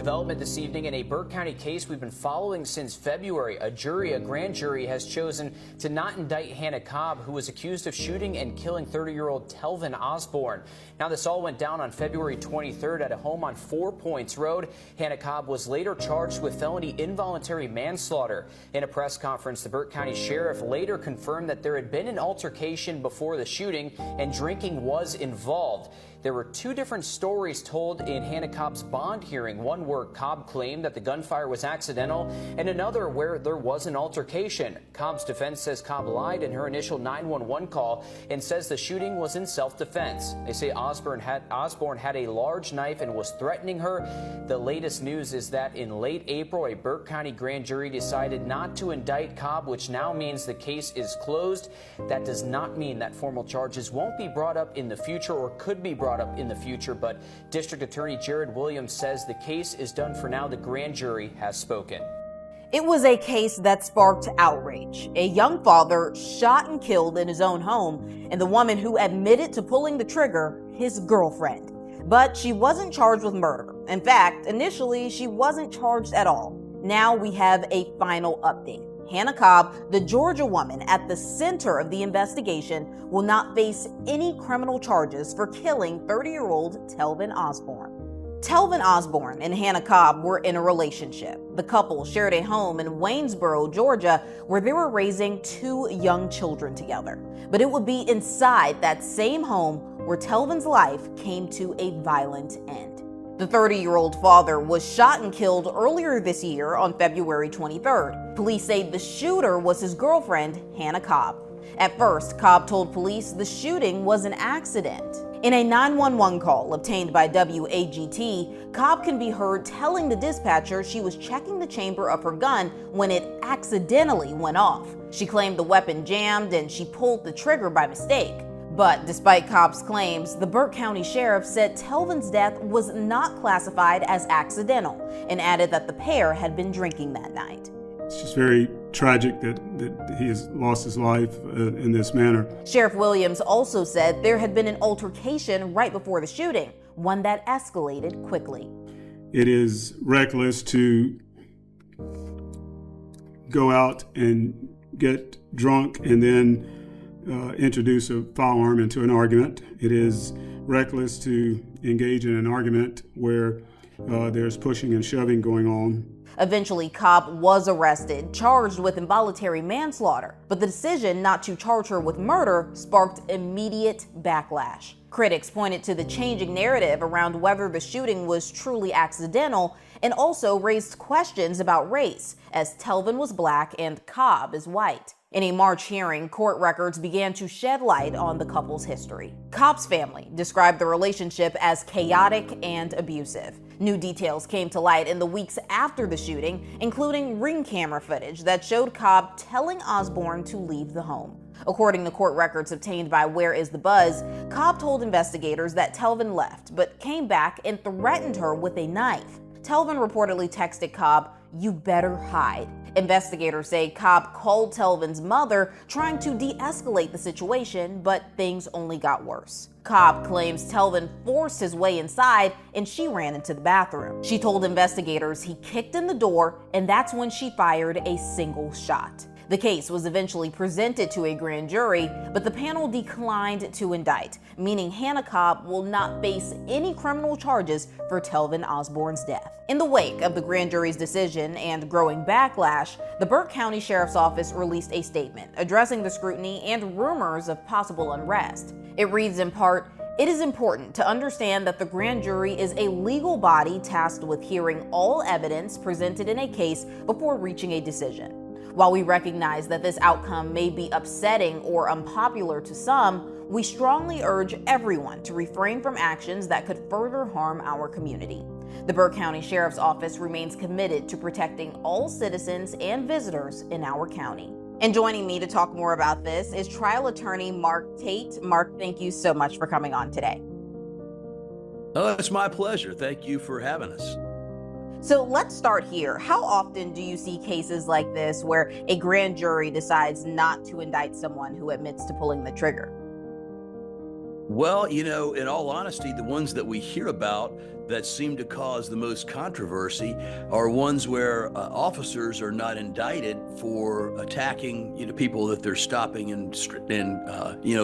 Development this evening in a Burke County case we've been following since February. A grand jury, has chosen to not indict Hannah Cobb, who was accused of shooting and killing 30-year-old Telvin Osborne. Now, this all went down on February 23rd at a home on 4 Points Road. Hannah Cobb was later charged with felony involuntary manslaughter. In a press conference, the Burke County Sheriff later confirmed that there had been an altercation before the shooting and drinking was involved. There were two different stories told in Hannah Cobb's bond hearing, one where Cobb claimed that the gunfire was accidental and another where there was an altercation. Cobb's defense says Cobb lied in her initial 911 call and says the shooting was in self-defense. They say Osborne had a large knife and was threatening her. The latest news is that in late April, a Burke County grand jury decided not to indict Cobb, which now means the case is closed. That does not mean that formal charges won't be brought up in the future or could be brought up in the future, but District Attorney Jared Williams says the case is done for now. The grand jury has spoken. It was a case that sparked outrage. A young father shot and killed in his own home, and the woman who admitted to pulling the trigger, his girlfriend. But she wasn't charged with murder. In fact, initially, she wasn't charged at all. Now we have a final update. Hannah Cobb, the Georgia woman at the center of the investigation, will not face any criminal charges for killing 30-year-old Telvin Osborne. Telvin Osborne and Hannah Cobb were in a relationship. The couple shared a home in Waynesboro, Georgia, where they were raising 2 young children together. But it would be inside that same home where Telvin's life came to a violent end. The 30-year-old father was shot and killed earlier this year on February 23rd. Police say the shooter was his girlfriend, Hannah Cobb. At first, Cobb told police the shooting was an accident. In a 911 call obtained by WAGT, Cobb can be heard telling the dispatcher she was checking the chamber of her gun when it accidentally went off. She claimed the weapon jammed and she pulled the trigger by mistake. But despite Cobb's claims, the Burke County Sheriff said Telvin's death was not classified as accidental and added that the pair had been drinking that night. It's just very tragic that he has lost his life in this manner. Sheriff Williams also said there had been an altercation right before the shooting, one that escalated quickly. It is reckless to go out and get drunk and then introduce a firearm into an argument. It is reckless to engage in an argument where there's pushing and shoving going on. Eventually, Cobb was arrested, charged with involuntary manslaughter, but the decision not to charge her with murder sparked immediate backlash. Critics pointed to the changing narrative around whether the shooting was truly accidental and also raised questions about race, as Telvin was black and Cobb is white. In a March hearing, court records began to shed light on the couple's history. Cobb's family described the relationship as chaotic and abusive. New details came to light in the weeks after the shooting, including ring camera footage that showed Cobb telling Osborne to leave the home. According to court records obtained by Where Is the Buzz, Cobb told investigators that Telvin left, but came back and threatened her with a knife. Telvin reportedly texted Cobb, "You better hide." Investigators say Cobb called Telvin's mother, trying to de-escalate the situation, but things only got worse. Cobb claims Telvin forced his way inside and she ran into the bathroom. She told investigators he kicked in the door, and that's when she fired a single shot. The case was eventually presented to a grand jury, but the panel declined to indict, meaning Hannah Cobb will not face any criminal charges for Telvin Osborne's death. In the wake of the grand jury's decision and growing backlash, the Burke County Sheriff's Office released a statement addressing the scrutiny and rumors of possible unrest. It reads in part, "It is important to understand that the grand jury is a legal body tasked with hearing all evidence presented in a case before reaching a decision. While we recognize that this outcome may be upsetting or unpopular to some, we strongly urge everyone to refrain from actions that could further harm our community." The Burke County Sheriff's Office remains committed to protecting all citizens and visitors in our county. And joining me to talk more about this is trial attorney Mark Tate. Mark, thank you so much for coming on today. Oh, it's my pleasure. Thank you for having us. So let's start here. How often do you see cases like this where a grand jury decides not to indict someone who admits to pulling the trigger? Well, in all honesty, the ones that we hear about, that seem to cause the most controversy are ones where officers are not indicted for attacking, people that they're stopping in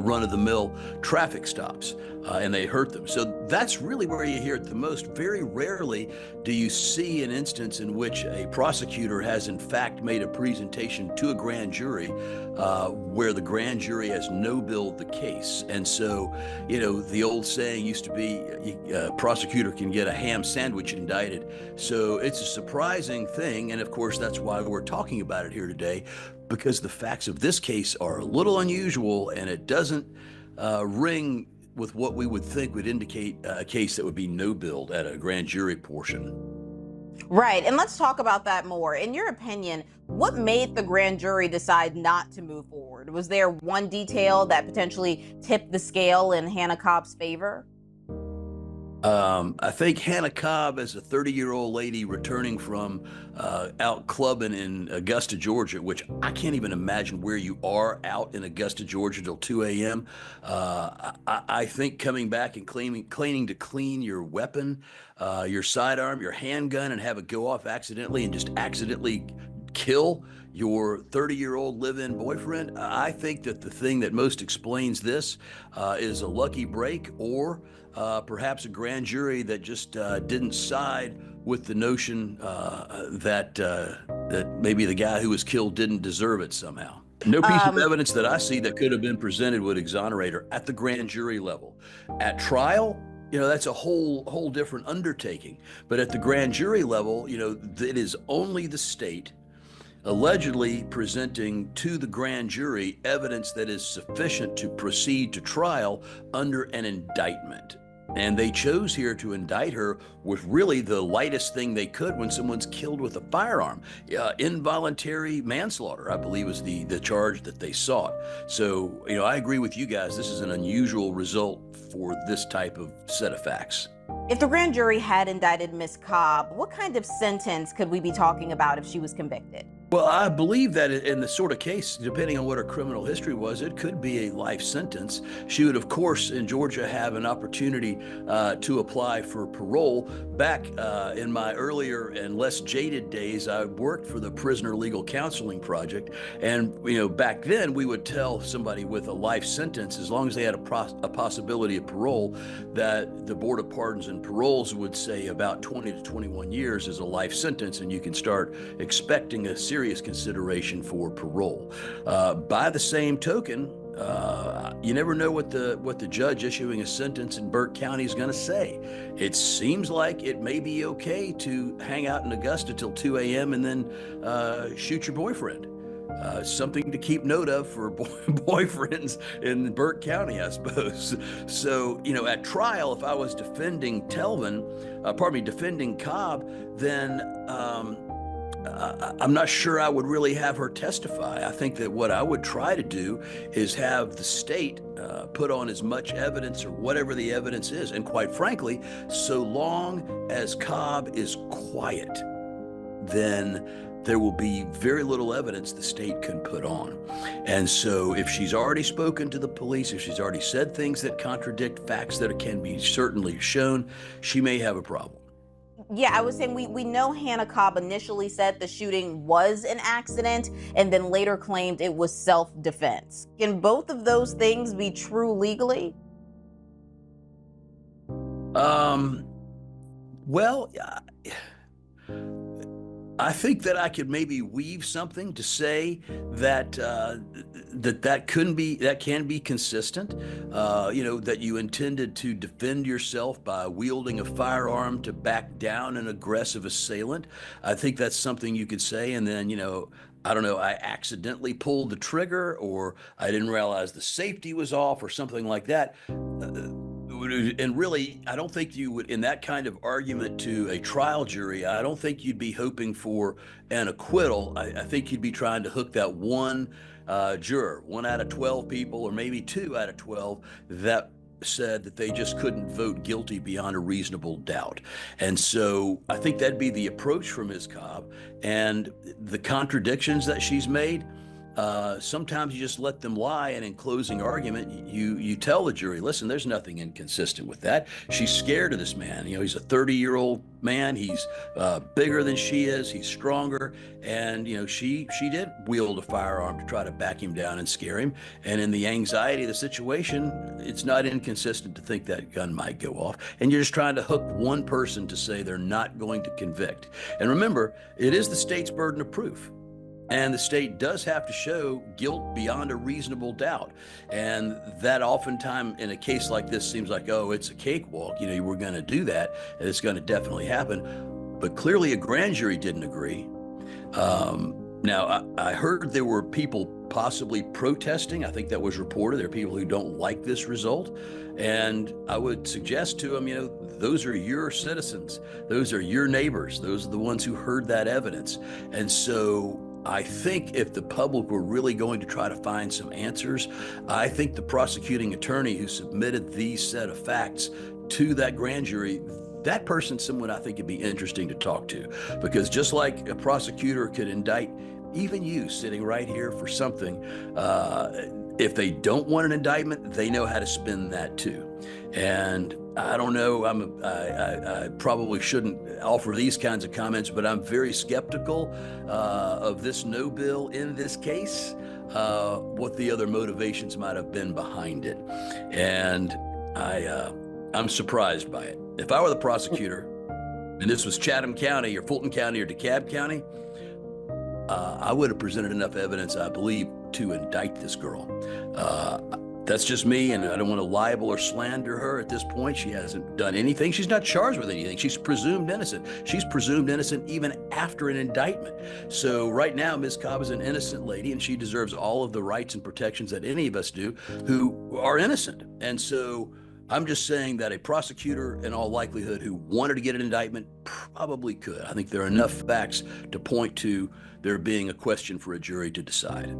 run-of-the-mill traffic stops, and they hurt them. So that's really where you hear it the most. Very rarely do you see an instance in which a prosecutor has in fact made a presentation to a grand jury where the grand jury has no-billed the case. And so, the old saying used to be, a prosecutor can get a ham sandwich indicted. So it's a surprising thing. And of course, that's why we're talking about it here today, because the facts of this case are a little unusual, and it doesn't ring with what we would think would indicate a case that would be no-billed at a grand jury portion. Right, and let's talk about that more. In your opinion, what made the grand jury decide not to move forward? Was there one detail that potentially tipped the scale in Hannah Cobb's favor? I think Hannah Cobb, as a 30-year-old lady returning from out clubbing in Augusta, Georgia, which I can't even imagine where you are out in Augusta, Georgia till 2 a.m. I think coming back and cleaning to clean your weapon, your sidearm, your handgun, and have it go off accidentally and just accidentally kill your 30-year-old live-in boyfriend. I think that the thing that most explains this is a lucky break, or perhaps a grand jury that just didn't side with the notion that maybe the guy who was killed didn't deserve it somehow. No piece of evidence that I see that could have been presented would exonerate her at the grand jury level. At trial, that's a whole different undertaking. But at the grand jury level, it is only the state allegedly presenting to the grand jury evidence that is sufficient to proceed to trial under an indictment. And they chose here to indict her with really the lightest thing they could when someone's killed with a firearm. Involuntary manslaughter, I believe, was the charge that they sought. So, I agree with you guys. This is an unusual result for this type of set of facts. If the grand jury had indicted Ms. Cobb, what kind of sentence could we be talking about if she was convicted? Well, I believe that in the sort of case, depending on what her criminal history was, it could be a life sentence. She would, of course, in Georgia, have an opportunity to apply for parole. Back in my earlier and less jaded days, I worked for the Prisoner Legal Counseling Project. And, back then we would tell somebody with a life sentence, as long as they had a possibility of parole, that the Board of Pardons and Paroles would say about 20 to 21 years is a life sentence, and you can start expecting a serious consideration for parole. By the same token, you never know what the judge issuing a sentence in Burke County is going to say. It seems like it may be okay to hang out in Augusta till 2 a.m. and then shoot your boyfriend. Something to keep note of for boyfriends in Burke County, I suppose. So, at trial, if I was defending defending Cobb, then I'm not sure I would really have her testify. I think that what I would try to do is have the state put on as much evidence or whatever the evidence is. And quite frankly, so long as Cobb is quiet, then there will be very little evidence the state can put on. And so if she's already spoken to the police, if she's already said things that contradict facts that can be certainly shown, she may have a problem. Yeah, I was saying we know Hannah Cobb initially said the shooting was an accident and then later claimed it was self-defense. Can both of those things be true legally? Well, I think that I could maybe weave something to say that that can be consistent. That you intended to defend yourself by wielding a firearm to back down an aggressive assailant. I think that's something you could say, and then I don't know, I accidentally pulled the trigger, or I didn't realize the safety was off, or something like that. And really, I don't think you would, in that kind of argument to a trial jury, I don't think you'd be hoping for an acquittal. I think you'd be trying to hook that one juror, 1 out of 12 people, or maybe 2 out of 12, that said that they just couldn't vote guilty beyond a reasonable doubt. And so I think that'd be the approach from Ms. Cobb. And the contradictions that she's made, sometimes you just let them lie, and in closing argument, you tell the jury, listen, there's nothing inconsistent with that. She's scared of this man. He's a 30-year-old man. He's bigger than she is. He's stronger, and she did wield a firearm to try to back him down and scare him. And in the anxiety of the situation, it's not inconsistent to think that gun might go off. And you're just trying to hook one person to say they're not going to convict. And remember, it is the state's burden of proof. And the state does have to show guilt beyond a reasonable doubt. And that oftentimes in a case like this seems like, oh, it's a cakewalk. We're going to do that, and it's going to definitely happen. But clearly a grand jury didn't agree. Now, I heard there were people possibly protesting. I think that was reported. There are people who don't like this result. And I would suggest to them, those are your citizens. Those are your neighbors. Those are the ones who heard that evidence. And so I think if the public were really going to try to find some answers, I think the prosecuting attorney who submitted these set of facts to that grand jury, that person's someone I think would be interesting to talk to. Because just like a prosecutor could indict even you sitting right here for something, if they don't want an indictment, they know how to spin that too. And I don't know, I probably shouldn't offer these kinds of comments, but I'm very skeptical of this no bill in this case, what the other motivations might have been behind it. And I'm surprised by it. If I were the prosecutor, and this was Chatham County or Fulton County or DeKalb County, I would have presented enough evidence, I believe, to indict this girl. That's just me, and I don't want to libel or slander her at this point. She hasn't done anything. She's not charged with anything. She's presumed innocent. She's presumed innocent even after an indictment. So right now, Ms. Cobb is an innocent lady, and she deserves all of the rights and protections that any of us do who are innocent. And so I'm just saying that a prosecutor, in all likelihood, who wanted to get an indictment probably could. I think there are enough facts to point to there being a question for a jury to decide.